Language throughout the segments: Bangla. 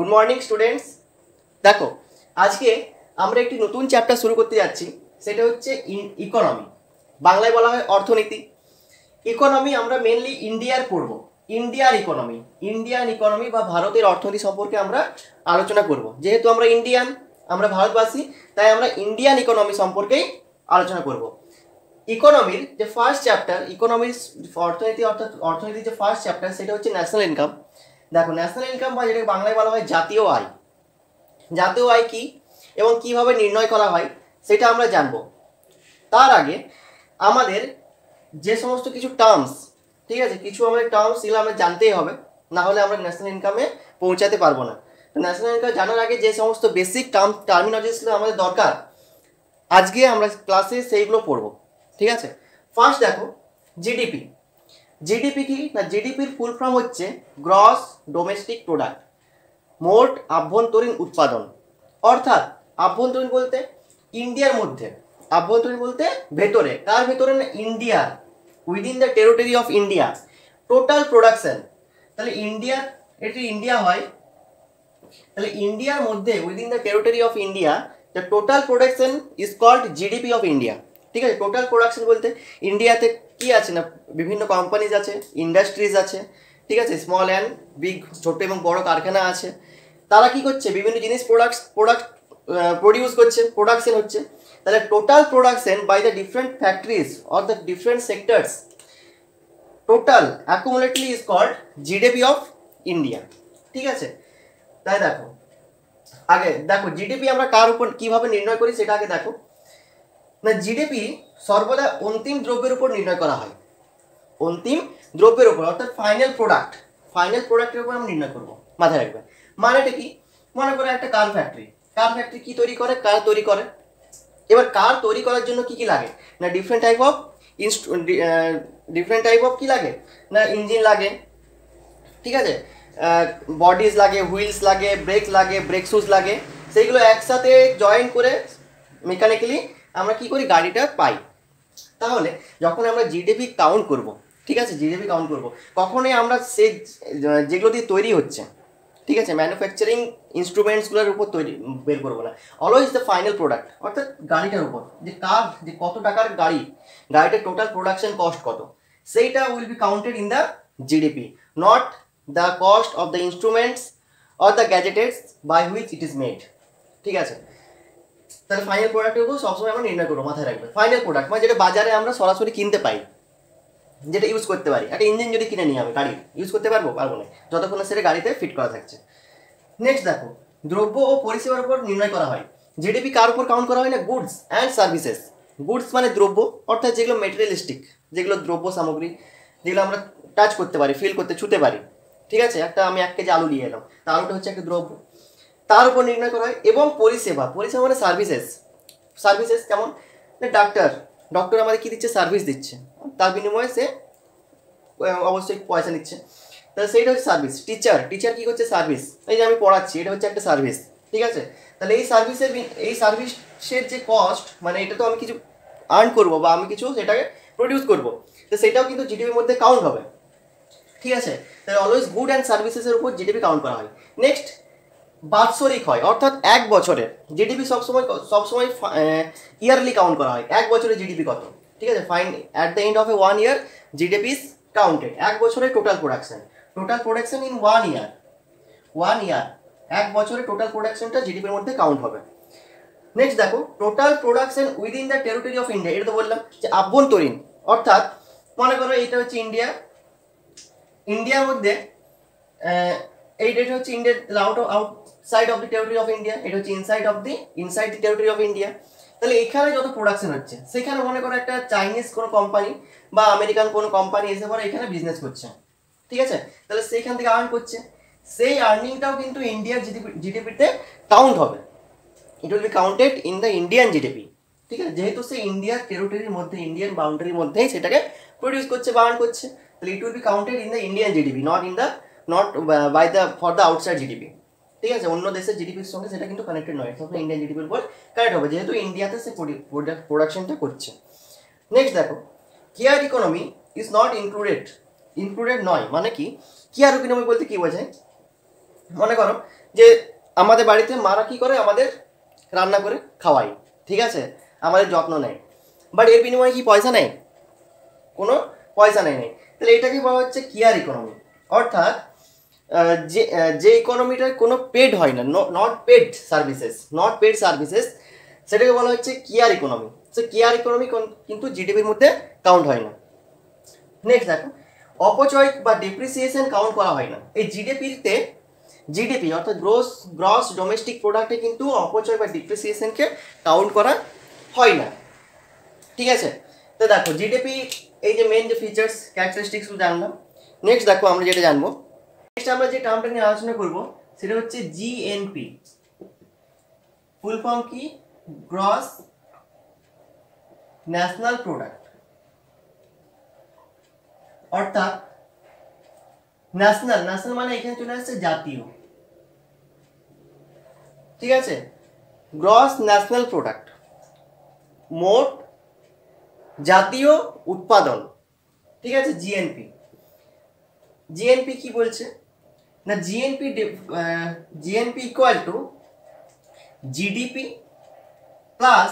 Good morning students. দেখো আজকে আমরা একটি নতুন চ্যাপ্টার শুরু করতে যাচ্ছি, সেটা হচ্ছে ইকোনমি, বাংলায় বলা হয় অর্থনীতি। ইকোনমি আমরা মেনলি ইন্ডিয়ার পড়ব, ইন্ডিয়ান ইকোনমি বা ভারতের অর্থনীতি সম্পর্কে আমরা আলোচনা করব। যেহেতু আমরা ইন্ডিয়ান, আমরা ভারতবাসী, তাই আমরা ইন্ডিয়ান ইকোনমি সম্পর্কেই আলোচনা করব। ইকোনমির যে ফার্স্ট চ্যাপ্টার, ইকোনমির অর্থনীতি অর্থাৎ অর্থনীতির যে ফার্স্ট চ্যাপ্টার সেটা হচ্ছে ন্যাশনাল ইনকাম। দেখো ন্যাশনাল ইনকাম বা যেটাকে বাংলায় বলা হয় জাতীয় আয়, জাতীয় আয় কী এবং কিভাবে নির্ণয় করা হয় সেটা আমরা জানব। তার আগে আমাদের যে সমস্ত কিছু টার্মস, ঠিক আছে, কিছু আমাদের টার্মস এগুলো আমরা জানতেই হবে, না হলে আমরা ন্যাশনাল ইনকামে পৌঁছাতে পারবো না। তো ন্যাশনাল ইনকাম জানার আগে যে সমস্ত বেসিক টার্মিনোলজিসগুলো আমাদের দরকার, আজকে আমরা ক্লাসে সেইগুলো পড়ব, ঠিক আছে। ফার্স্ট দেখো জিডিপি। জিডিপি কি না, জিডিপির ফুল ফর্ম হচ্ছে গ্রস ডোমেস্টিক প্রোডাক্ট, মোট আভ্যন্তরীণ উৎপাদন। অর্থাৎ আভ্যন্তরীণ বলতে ইন্ডিয়ার মধ্যে, আভ্যন্তরীণ বলতে ভেতরে, কার ভেতরে না, ইন্ডিয়ার, within the territory of India total production. তাহলে ইন্ডিয়ার, এটি ইন্ডিয়া হয়, তাহলে ইন্ডিয়ার মধ্যে within the territory of India the total production is called GDP of India. ঠিক আছে, টোটাল প্রোডাকশন বলতে ইন্ডিয়াতে কি আছে না, বিভিন্ন কোম্পানিজ আছে, ইন্ডাস্ট্রিজ আছে, ঠিক আছে, স্মল অ্যান্ড বিগ, ছোট এবং বড় কারখানা আছে। তারা কি করছে, বিভিন্ন জিনিস প্রডিউস করছে, প্রোডাকশন হচ্ছে। তাহলে total production by the different factories or the different sectors total accumulatively is called GDP of India. ঠিক আছে, তাই দেখো আগে দেখো জিডিপি আমরা কার উপর কিভাবে নির্ণয় করি সেটা আগে দেখো না। জিডিপি সর্বদা অন্তিম দ্রব্যের উপর নির্ণয় করা হয়, অন্তিম দ্রব্যের উপর, অর্থাৎ ফাইনাল প্রোডাক্টের উপর আমরা নির্ণয় করবো, মাথায় রাখবে। মানেটা কি, মনে করে একটা কার ফ্যাক্টরি কি তৈরি করে, কার তৈরি করে। এবার কার তৈরি করার জন্য কি কি লাগে না, ডিফারেন্ট টাইপ অফ কি লাগে না, ইঞ্জিন লাগে, ঠিক আছে, বডিজ লাগে, হুইলস লাগে, ব্রেক শুজ লাগে, সেইগুলো একসাথে জয়েন করে মেকানিক্যালি আমরা কি করি, গাড়িটা পাই। তাহলে যখন আমরা জিডিপি কাউন্ট করব, ঠিক আছে, জিডিপি কাউন্ট করব, কখনোই আমরা সেই যেগুলো দিয়ে তৈরি হচ্ছে, ঠিক আছে, ম্যানুফ্যাকচারিং ইনস্ট্রুমেন্টসগুলোর উপর বের করবো না। অলওয়েজ দ্য ফাইনাল প্রোডাক্ট, অর্থাৎ গাড়িটার উপর, যে কত টাকার গাড়িটার টোটাল প্রোডাকশন কস্ট কত, সেইটা will be counted in the GDP, not the cost of the instruments or the gadgets by which it is made. ঠিক আছে, তাহলে ফাইনাল প্রোডাক্টের উপর সবসময় আমরা নির্ণয় করবো, মাথায় রাখবে। ফাইনাল প্রোডাক্ট মানে যেটা বাজারে আমরা সরাসরি কিনতে পাই, যেটা ইউজ করতে পারি। একটা ইঞ্জিন যদি কিনে নিই আমি, গাড়ি ইউজ করতে পারবো না, যতক্ষণ না সেটা গাড়িতে ফিট করা থাকছে। নেক্সট দেখো দ্রব্য ও পরিষেবার উপর নির্ণয় করা হয়। জিডিপি কার উপর কাউন্ট করা হয় না, গুডস অ্যান্ড সার্ভিসেস। গুডস মানে দ্রব্য, অর্থাৎ যেগুলো মেটেরিয়ালিস্টিক, যেগুলো দ্রব্য সামগ্রী, যেগুলো আমরা টাচ করতে পারি, ফিল করতে, ছুতে পারি। ঠিক আছে, আমি 1 কেজি আলু নিয়ে এলাম, তা আলুটা হচ্ছে একটা দ্রব্য, তার উপর নির্ণয় করা হয়। এবং পরিষেবা মানে সার্ভিসেস কেমন, ডক্টর আমাদের কী দিচ্ছে, সার্ভিস দিচ্ছে, তার বিনিময়ে সে অবশ্যই পয়সা নিচ্ছে, তাহলে সেইটা হচ্ছে সার্ভিস। টিচার কী করছে, সার্ভিস, এই যে আমি পড়াচ্ছি, এটা হচ্ছে একটা সার্ভিস। ঠিক আছে, তাহলে এই সার্ভিসের যে কস্ট, মানে এটা তো আমি কিছু আর্ন করবো বা আমি কিছু সেটাকে প্রডিউস করবো, তো সেটাও কিন্তু জিডিপির মধ্যে কাউন্ট হবে। ঠিক আছে, তাহলে অলওয়েজ গুড অ্যান্ড সার্ভিসেসের উপর জিডিপি কাউন্ট করা হয়। নেক্সট বাৎসরিক হয়, অর্থাৎ 1 বছরের জিডিপি সবসময় ইয়ারলি কাউন্ট করা হয়। 1 বছরের জিডিপি কত, ঠিক আছে, fine at the end of A 1 year GDP is counted. 1 বছরের টোটাল প্রোডাকশন ইন 1 year, 1 বছরের টোটাল প্রোডাকশনটা জিডিপির মধ্যে কাউন্ট হবে। নেক্সট দেখো total production within the territory of India. এটা তো বললাম যে আভ্যন্তরীণ, অর্থাৎ মনে করো এটা হচ্ছে ইন্ডিয়ার মধ্যে, এইটা হচ্ছে India, outside of the territory of India, এটা হচ্ছে inside the territory of India. তাহলে এখানে যত প্রোডাকশন হচ্ছে, সেখানে মনে করো একটা চাইনিজ কোনো কোম্পানি বা আমেরিকান কোনো কোম্পানি এসে পরে এখানে বিজনেস করছে, ঠিক আছে, তাহলে সেইখান থেকে আর্ন করছে, সেই আর্নিংটাও কিন্তু ইন্ডিয়ার জিডিপিতে কাউন্ট হবে। ইট will be counted in the Indian GDP. ঠিক আছে, যেহেতু সে ইন্ডিয়ার টেরিটরির মধ্যে, ইন্ডিয়ান বাউন্ডারির মধ্যেই সেটাকে প্রডিউস করছে বা আর্ন করছে, তাহলে it will be counted in the Indian GDP, not by the for the outside GDP. ঠিক আছে, অন্য দেশের জিডিপির সঙ্গে সেটা কিন্তু কানেক্টেড নয়, সবসময় ইন্ডিয়ান জিডিপির উপর কানেক্ট হবে, যেহেতু ইন্ডিয়াতে সে প্রোডাকশনটা করছে। নেক্সট দেখো care economy is not included নয়। মানে কি কেয়ার ইকোনমি বলতে কি বোঝায়, মনে করো যে আমাদের বাড়িতে মারা কী করে, আমাদের রান্না করে খাওয়াই, ঠিক আছে, আমাদের যত্ন নেয়, বাট এর বিনিময়ে কি পয়সা নেয়? কোনো পয়সা নেয়। তাহলে এটাকে বলা হচ্ছে কেয়ার ইকোনমি, অর্থাৎ যে ইকোনমিটার কোনো পেড হয় না, নট পেড সার্ভিসেস, সেটাকে বলা হচ্ছে কেয়ার ইকোনমি। সে কেয়ার ইকোনমি কিন্তু জিডিপির মধ্যে কাউন্ট হয় না। নেক্সট দেখো, অপচয় বা ডেপ্রিসিয়েশন কাউন্ট করা হয় না। এই জিডিপি অর্থাৎ গ্রস ডোমেস্টিক প্রোডাক্টে কিন্তু অপচয় বা ডেপ্রিসিয়েশনকে কাউন্ট করা হয় না, ঠিক আছে। তো দেখো জিডিপি এই যে মেন যে ফিচার্স ক্যারেক্টারিস্টিক্সগুলো জানলাম। নেক্সট দেখো আমরা যেটা জানবো, নেক্সট আমরা যে টার্মটা নিয়ে আলোচনা করব সেটা হচ্ছে জিএনপি। ফুল ফর্ম কি? গ্রস ন্যাশনাল প্রোডাক্ট, অর্থাৎ ন্যাশনাল মানে এখানে চলে আসছে জাতীয়, ঠিক আছে। গ্রস ন্যাশনাল প্রোডাক্ট, মোট জাতীয় উৎপাদন, ঠিক আছে, জিএনপি কি বলছে না, GNP equal to GDP plus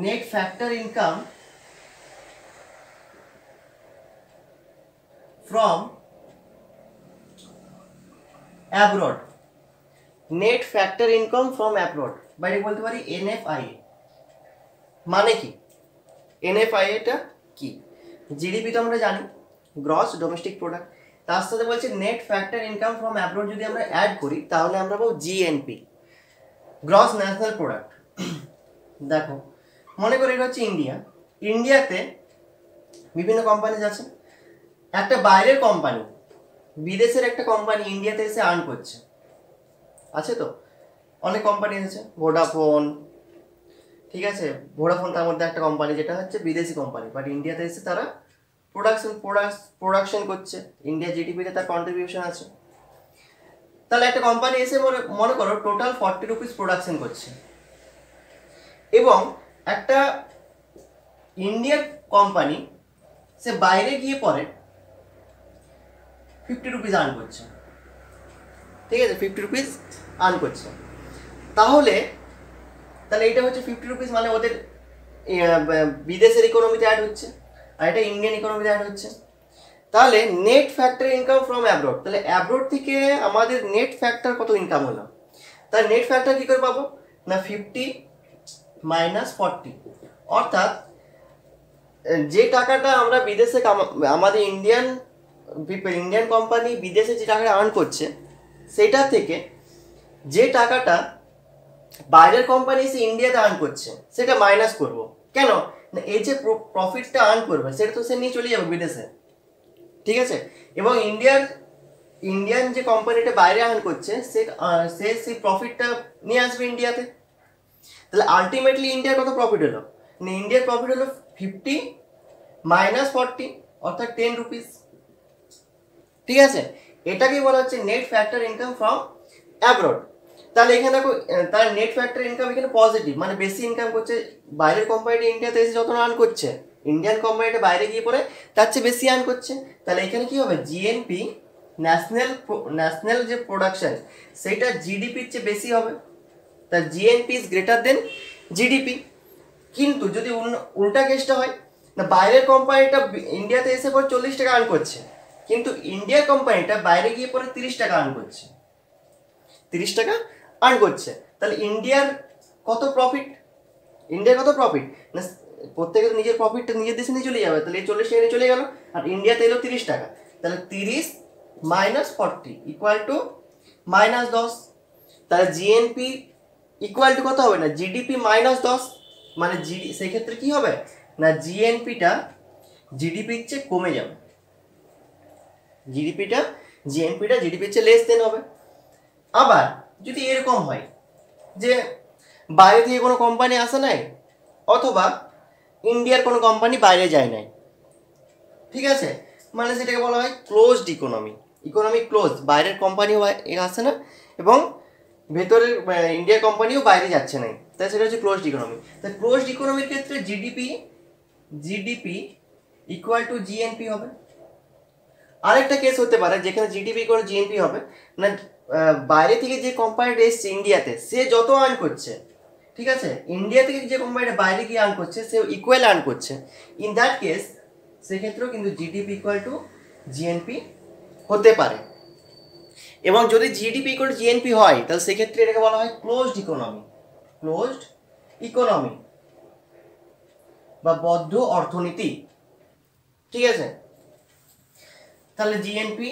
net factor income from abroad, net factor income from abroad, বাইরে বলতে পারি এনএফআইএ। মানে কি এনএফআইএটা কি? জিডিপি তো আমরা জানি গ্রস ডোমেস্টিক প্রোডাক্ট, তার সাথে বলছে net factor income from abroad, যদি আমরা অ্যাড করি তাহলে আমরা পাবো জিএনপি, গ্রস ন্যাশনাল প্রোডাক্ট। দেখো মনে করি এটা হচ্ছে ইন্ডিয়াতে বিভিন্ন কোম্পানি আছে, একটা বাইরের কোম্পানি, বিদেশের একটা কোম্পানি ইন্ডিয়াতে এসে আর্ন করছে, আছে তো অনেক কোম্পানি আছে, ভোডাফোন, ঠিক আছে, ভোডাফোন তার মধ্যে একটা কোম্পানি যেটা হচ্ছে বিদেশি কোম্পানি, বাট ইন্ডিয়াতে এসে তারা প্রোডাকশন করছে, ইন্ডিয়া জিডিপিতে তার কন্ট্রিবিউশন আছে। তাহলে একটা কোম্পানি এসে মনে করো টোটাল 40 রুপিস প্রোডাকশন করছে, এবং একটা ইন্ডিয়ান কোম্পানি সে বাইরে গিয়ে পরে 50 রুপিস আর্ন করছে, ঠিক আছে, 50 রুপিস আর্ন করছে। তাহলে এটা হচ্ছে 50 রুপিস, মানে ওদের বিদেশের ইকোনমিতে অ্যাড হচ্ছে, আর এটা ইন্ডিয়ান ইকোনমিতে অ্যাড হচ্ছে। তাহলে net factor income from abroad, তাহলে অ্যাব্রড থেকে আমাদের নেট ফ্যাক্টর কত ইনকাম হলো, তাহলে নেট ফ্যাক্টর কী করে পাবো না 50 মাইনাস 40, অর্থাৎ যে টাকাটা আমরা বিদেশে আমাদের ইন্ডিয়ান কোম্পানি বিদেশে যে টাকাটা আর্ন করছে, সেটা থেকে যে টাকাটা বাইরের কোম্পানি এসে ইন্ডিয়াতে আর্ন করছে সেটা মাইনাস করব। কেন না, এই যে প্রফিটটা আর্ন করবে সেটা তো সে নিয়ে চলে যাবে বিদেশে, ঠিক আছে, এবং ইন্ডিয়ান যে কোম্পানিটা বাইরে আর্ন করছে সে সেই প্রফিটটা নিয়ে আসবে ইন্ডিয়াতে। তাহলে আলটিমেটলি ইন্ডিয়ার কত প্রফিট হলো না, ইন্ডিয়ার প্রফিট হলো 50 মাইনাস 40, অর্থাৎ 10 রুপিস, ঠিক আছে। এটাকেই বলা হচ্ছে net factor income from abroad. তাহলে এখানে দেখো, তার নেট ফ্যাক্টর ইনকাম এখানে পজিটিভ, মানে বেশি ইনকাম করছে, বাইরের কোম্পানিটা ইন্ডিয়াতে এসে যত আর্ন করছে, ইন্ডিয়ান কোম্পানিটা বাইরে গিয়ে পরে তার চেয়ে বেশি আর্ন করছে। তাহলে এখানে কি হবে, জিএনপি ন্যাশনাল যে প্রোডাকশন সেটা জিডিপির চেয়ে বেশি হবে, তার GNP is greater than GDP. কিন্তু যদি উল্টা কেসটা হয় না, বাইরের কোম্পানিটা ইন্ডিয়াতে এসে পরে 40 টাকা আর্ন করছে, কিন্তু ইন্ডিয়ার কোম্পানিটা বাইরে গিয়ে পরে 30 টাকা আর্ন করছে, 30 টাকা আর্ন করছে, তাহলে ইন্ডিয়ার কত প্রফিট না, প্রত্যেকে তো নিজের প্রফিটটা নিজের দেশে নিয়ে চলে যাবে, তাহলে এই 40 টাকা নিয়ে চলে গেল, আর ইন্ডিয়াতে এলো 30 টাকা, তাহলে 30 মাইনাস 40 ইকুয়াল টু মাইনাস 10। তাহলে জিএনপি ইকুয়াল টু কত হবে না, জিডিপি মাইনাস 10, মানে সেক্ষেত্রে কি হবে না, জিএনপিটা জিডিপির চেয়ে কমে যাবে, জিএনপিটা জিডিপির চেয়ে লেস দেন হবে। আবার যদি এরকম হয় যে বাইরে থেকে কোনো কোম্পানি আসে নাই, অথবা ইন্ডিয়ার কোনো কোম্পানি বাইরে যায় নাই, ঠিক আছে, মানে সেটাকে বলা হয় ক্লোজড ইকোনমি ক্লোজ, বাইরের কোম্পানিও আসে না এবং ভেতরের ইন্ডিয়ার কোম্পানিও বাইরে যাচ্ছে না, তাই সেটা হচ্ছে ক্লোজড ইকোনমি। তাই ক্লোজড ইকোনমির ক্ষেত্রে জিডিপি ইকুয়াল টু জিএনপি হবে, আরেকটা কেস হতে পারে যেখানে জিডিপি করে জিএনপি হবে, মানে বাইরে থেকে যে কোম্পানিটা এসছে ইন্ডিয়াতে সে যত আর্ন করছে, ঠিক আছে, ইন্ডিয়া থেকে যে কোম্পানিটা বাইরে গিয়ে আর্ন করছে সে ইকুয়াল আর্ন করছে, ইন দ্যাট কেস সেক্ষেত্রেও কিন্তু জিডিপি ইকুয়াল টু জিএনপি হতে পারে। এবং যদি জিডিপি ইকুয়াল টু জিএনপি হয় তাহলে সেক্ষেত্রে এটাকে বলা হয় ক্লোজড ইকোনমি, ক্লোজড ইকোনমি বা বদ্ধ অর্থনীতি, ঠিক আছে। তাহলে জিএনপি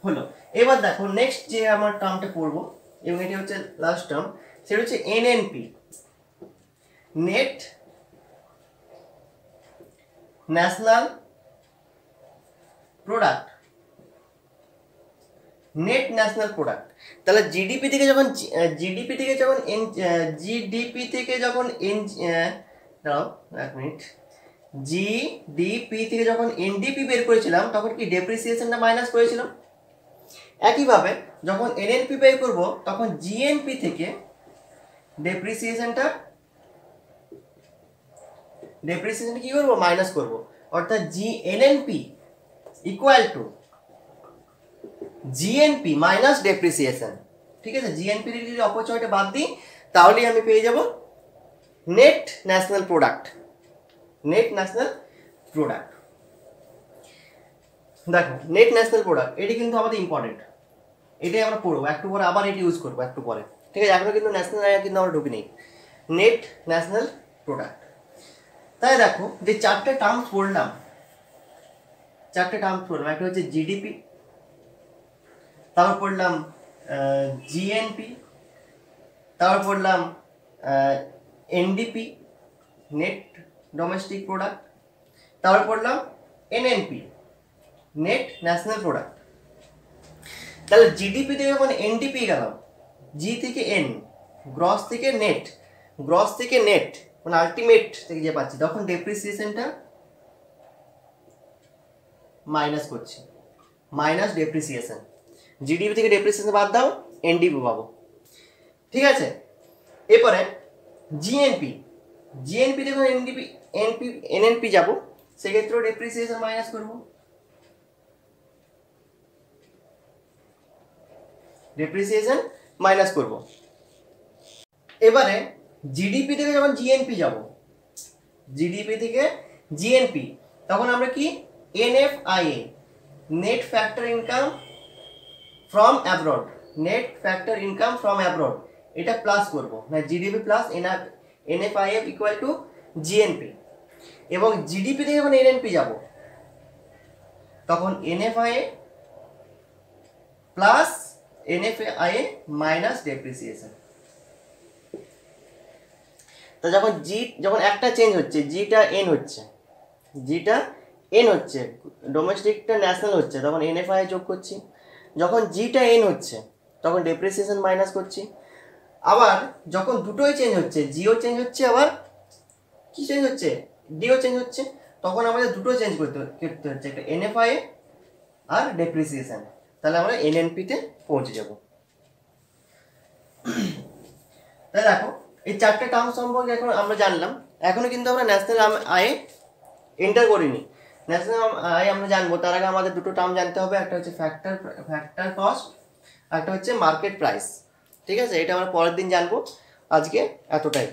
হলো। এবার দেখো নেক্সট যে আমার টার্মটা পড়বো এবং এটি হচ্ছে লাস্ট টার্ম, সেটা হচ্ছে NNP, net national product, net national product. তাহলে জিডিপি থেকে যখন জিডিপি থেকে যখন দাঁড়াও এক মিনিট, জিডিপি থেকে যখন এনডিপি বের করেছিলাম তখন কি ডেপ্রিসিয়েশনটা মাইনাস করেছিলাম। একইভাবে যখন এনএনপি বের করব তখন জিএনপি থেকে ডেপ্রিসিয়েশনটা কি করব, মাইনাস করব, অর্থাৎ GNNP equal to GNP minus depreciation, ঠিক আছে। জিএনপি থেকে যদি অপচয়টা বাদ দিই তাহলেই আমি পেয়ে যাব net national product, net national product. দেখো নেট ন্যাশনাল প্রোডাক্ট এটি কিন্তু আমাদের ইম্পর্টেন্ট, এটাই আমরা পড়বো একটু পরে, আবার এটি ইউজ করবো একটু পরে, ঠিক আছে। এখনো কিন্তু ন্যাশনাল কিন্তু আমরা ঢুকি নেই, নেট ন্যাশনাল প্রোডাক্ট। তাই দেখো যে চারটে টার্মস পড়লাম, একটা হচ্ছে জিডিপি, তারপর পড়লাম জিএনপি, তারপর পড়লাম এনডিপি নেট ডোমেস্টিক প্রোডাক্ট, তারপর পড়লাম এনএনপি নেট ন্যাশনাল প্রোডাক্ট। তাহলে জিডিপি থেকে যখন এনডিপি গেলাম, জি থেকে এন, গ্রস থেকে নেট, গ্রস থেকে নেট মানে আলটিমেট থেকে যে পাচ্ছি, তখন ডেপ্রিসিয়েশনটা মাইনাস করছি, মাইনাস ডেপ্রিসিয়েশন। জিডিপি থেকে ডেপ্রিসিয়েশন বাদ দাও, এনডিপি পাবো, ঠিক আছে। এরপরে জিএনপি, জিএনপি থেকে এনডিপি এনএনপি যাবো, সেক্ষেত্রেও ডেপ্রিসিয়েশন মাইনাস করবো, ডেপ্রিসিয়েশন মাইনাস করব। এবারে জিডিপি থেকে যখন জিএনপি যাব, জিডিপি থেকে জিএনপি, তখন আমরা কি NFIA net factor income from abroad, net factor income from abroad, এটা প্লাস করব, মানে GDP plus NFIA equal to GNP. এবং জিডিপি থেকে যখন এনএনপি যাব তখন NFIA plus NFIA minus depreciation. তো যখন একটা চেঞ্জ হচ্ছে, জিটা এন হচ্ছে, ডোমেস্টিকটা ন্যাশনাল হচ্ছে, তখন এনএফআইএ যোগ করছি। যখন জিটা এন হচ্ছে তখন ডেপ্রিসিয়েশন মাইনাস করছি। আবার যখন দুটোই চেঞ্জ হচ্ছে, জিও চেঞ্জ হচ্ছে, আবার কি চেঞ্জ হচ্ছে, ডিও চেঞ্জ হচ্ছে, তখন আমাদের দুটো চেঞ্জ করতে হচ্ছে, একটা এনএফআইএ আর ডেপ্রিসিয়েশন। তাহলে আমরা এনএনপিতে পৌঁছে যাব। তাই দেখো এই চারটে টার্ম সম্পর্কে এখন আমরা জানলাম। এখনো কিন্তু আমরা ন্যাশনাল আয়ে এন্টার করিনি। ন্যাশনাল আয় আমরা জানবো, তার আগে আমাদের দুটো টার্ম জানতে হবে, একটা হচ্ছে ফ্যাক্টর কস্ট, একটা হচ্ছে মার্কেট প্রাইস, ঠিক আছে। এটা আমরা পরের দিন জানবো। আজকে এতটাই।